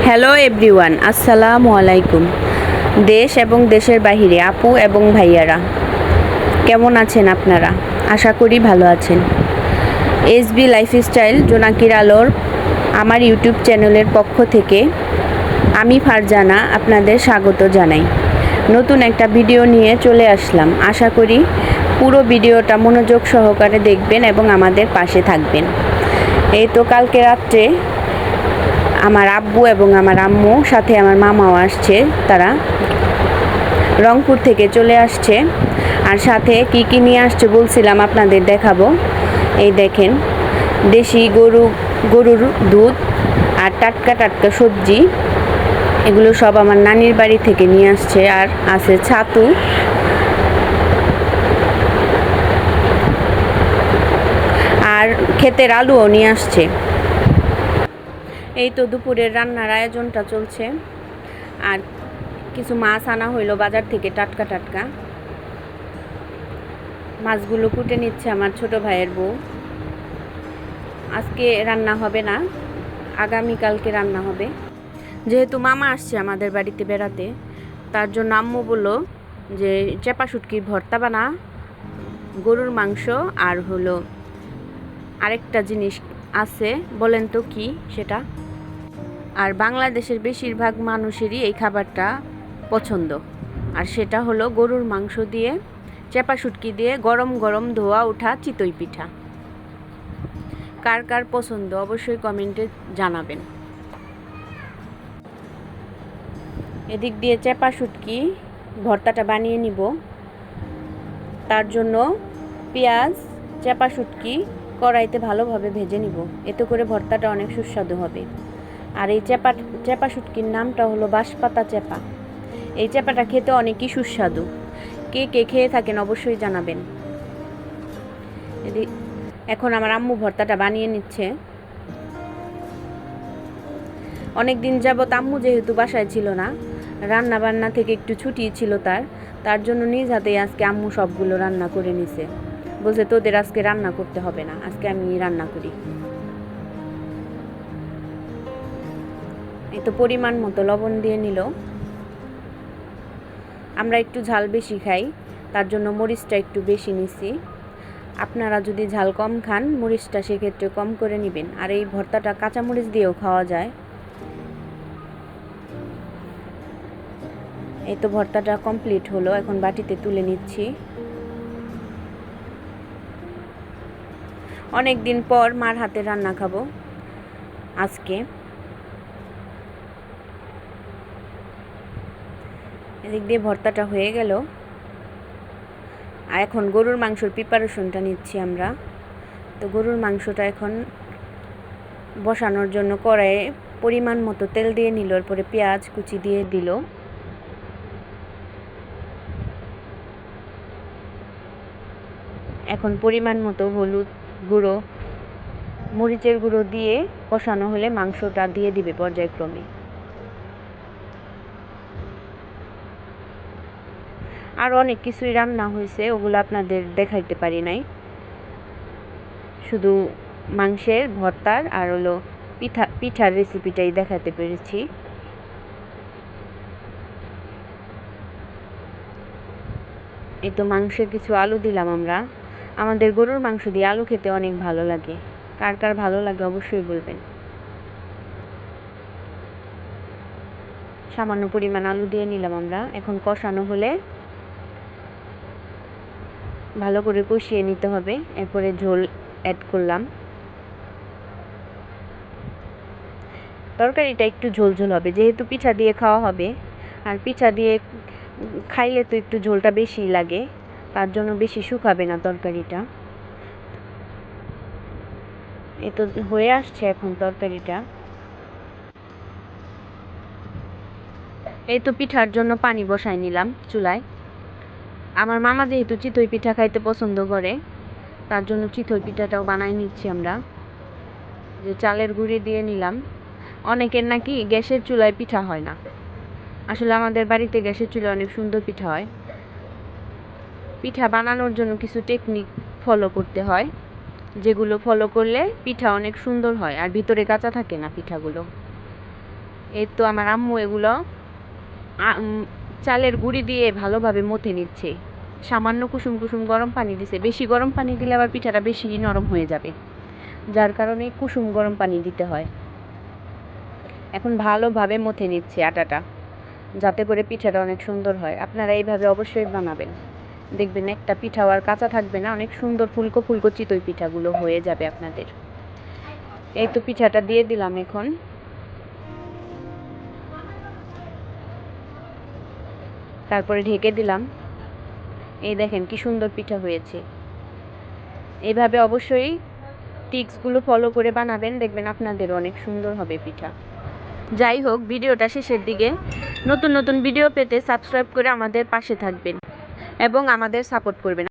Hello everyone, আসসালামু আলাইকুম। দেশ এবং দেশের বাহিরে আপু এবং ভাইয়ারা, কেমন আছেন আপনারা? আশা করি ভালো আছেন। এসবি লাইফস্টাইল জোনাকির আলোর আমার ইউটিউব চ্যানেলের পক্ষ থেকে আমি ফারজানা আপনাদের স্বাগত জানাই। নতুন একটা ভিডিও নিয়ে চলে আসলাম। আশা করি পুরো ভিডিওটা মনোযোগ সহকারে দেখবেন এবং আমাদের পাশে থাকবেন। এই তো কালকে রাত্রে আমার আব্বু এবং আমার আম্মু সাথে আমার মামাও আসছে, তারা রংপুর থেকে চলে আসছে। আর সাথে কি কি নিয়ে আসছে বলছিলাম আপনাদের দেখাবো। এই দেখেন, দেশি গরুর দুধ আর টাটকা টাটকা সবজি, এগুলো সব আমার নানির বাড়ি থেকে নিয়ে আসছে। আর আছে ছাতু, আর ক্ষেতের আলুও নিয়ে আসছে। এই তো দুপুরের রান্নার আয়োজনটা চলছে। আর কিছু মাছ আনা হইলো বাজার থেকে, টাটকা টাটকা মাছগুলো কুটে নিচ্ছে আমার ছোট ভাইয়ের বউ। আজকে রান্না হবে না, আগামীকালকে রান্না হবে। যেহেতু মামা আসছে আমাদের বাড়িতে বেড়াতে, তার জন্য আম্মু বললো যে চেপা শুটকির ভর্তা বানা, গরুর মাংস, আর হলো আরেকটা জিনিস আছে, বলেন তো কি সেটা। আর বাংলাদেশের বেশিরভাগ মানুষেরই এই খাবারটা পছন্দ, আর সেটা হলো গরুর মাংস দিয়ে চেপা শুটকি দিয়ে গরম গরম ধোয়া ওঠা চিতই পিঠা। কার কার পছন্দ অবশ্যই কমেন্টে জানাবেন। এদিক দিয়ে চেপা শুটকি ভর্তাটা বানিয়ে নিব। তার জন্য পেঁয়াজ, চেপা শুটকি কড়াইতে ভালোভাবে ভেজে নিব, এতে করে ভর্তাটা অনেক সুস্বাদু হবে। আর এই চেপা শুটকির নামটা হলো বাঁশপাতা চেপা। এই চেপাটা খেতে অনেকই সুস্বাদু। কে কে খেয়ে থাকেন অবশ্যই জানাবেন। এখন আমার আম্মু ভর্তাটা বানিয়ে নিচ্ছে। অনেক দিন যাবত আম্মু যেহেতু বাসায় ছিল না, রান্না বান্না থেকে একটু ছুটি ছিল তার জন্য নিজ হাতেই আজকে আম্মু সবগুলো রান্না করে নিছে। বলছে তোদের আজকে রান্না করতে হবে না, আজকে আমি রান্না করি। এই তো পরিমাণ মতো লবণ দিয়ে নিল। আমরা একটু ঝাল বেশি খাই, তার জন্য মরিচটা একটু বেশি নিছি। আপনারা যদি ঝাল কম খান, মরিচটা সেক্ষেত্রে কম করে নেবেন। আর এই ভর্তাটা কাঁচামরিচ দিয়েও খাওয়া যায়। এই তো ভর্তাটা কমপ্লিট হলো, এখন বাটিতে তুলে নিচ্ছি। অনেক দিন পর মার হাতে রান্না খাবো আজকে। এদিক দিয়ে ভর্তাটা হয়ে গেল। আর এখন গরুর মাংসর প্রিপারেশনটা নিচ্ছি আমরা। তো গরুর মাংসটা এখন বসানোর জন্য কড়াইয়ে পরিমাণ মতো তেল দিয়ে নিল, এরপরে পেঁয়াজ কুচি দিয়ে দিল। এখন পরিমাণ মতো হলুদ গুঁড়ো, মরিচের গুঁড়ো দিয়ে কষানো হলে মাংসটা দিয়ে দিবে পর্যায়ক্রমে। আর অনেক কিছুই রান্না হয়েছে, ওগুলো আপনাদের দেখাইতে পারি নাই। শুধু মাংসের ভর্তার আর হলো পিঠার রেসিপিটাই দেখাতে পেরেছি। এই তো মাংসের কিছু আলু দিলাম আমরা। আমাদের গরুর মাংস দিয়ে আলু খেতে অনেক ভালো লাগে। কার কার ভালো লাগে অবশ্যই বলবেন। সামান্য পরিমাণ আলু দিয়ে নিলাম আমরা। এখন কষানো হলে ভালো করে কষিয়ে নিতে হবে, এরপরে ঝোল অ্যাড করলাম। তরকারিটা একটু ঝোল ঝোল হবে, যেহেতু পিঠা দিয়ে খাওয়া হবে। আর পিঠা দিয়ে খাইলে তো একটু ঝোলটা বেশি লাগে, তার জন্য বেশি শুকাবে না তরকারিটা। এ তো হয়ে আসছে এখন তরকারিটা। এই তো পিঠার জন্য পানি বসাই নিলাম চুলায়। আমার মামা যেহেতু চিতই পিঠা খাইতে পছন্দ করে, তার জন্য চিতই পিঠাটাও বানাই নিচ্ছি আমরা। যে চালের গুঁড়ি দিয়ে নিলাম। অনেকের নাকি গ্যাসের চুলায় পিঠা হয় না, আসলে আমাদের বাড়িতে গ্যাসের চুলায় অনেক সুন্দর পিঠা হয়। পিঠা বানানোর জন্য কিছু টেকনিক ফলো করতে হয়, যেগুলো ফলো করলে পিঠা অনেক সুন্দর হয় আর ভিতরে কাঁচা থাকে না পিঠাগুলো। এই তো আমার আম্মু এগুলো চালের গুঁড়ি দিয়ে ভালোভাবে মথে নিচ্ছে। সামান্য কুসুম কুসুম গরম পানি দিছে, বেশি গরম পানি দিলে আবার পিঠাটা বেশি নরম হয়ে যাবে, যার কারণে কুসুম গরম পানি দিতে হয়। এখন ভালোভাবে মথে নিচ্ছে আটাটা, যাতে করে পিঠাটা অনেক সুন্দর হয়। আপনারা এইভাবে অবশ্যই বানাবেন, দেখবেন একটা পিঠাও আর কাঁচা থাকবে না, অনেক সুন্দর ফুলকো ফুলকো চিতই পিঠাগুলো হয়ে যাবে আপনাদের। এই তো পিঠাটা দিয়ে দিলাম, এখন তারপরে ঢেকে দিলাম। এই দেখেন কি সুন্দর পিঠা হয়েছে। এইভাবে অবশ্যই টিপসগুলো ফলো করে বানাবেন, দেখবেন আপনাদের অনেক সুন্দর হবে পিঠা। যাই হোক, ভিডিওটা শেষের দিকে। নতুন নতুন ভিডিও পেতে সাবস্ক্রাইব করে আমাদের পাশে থাকবেন এবং আমাদের সাপোর্ট করবেন।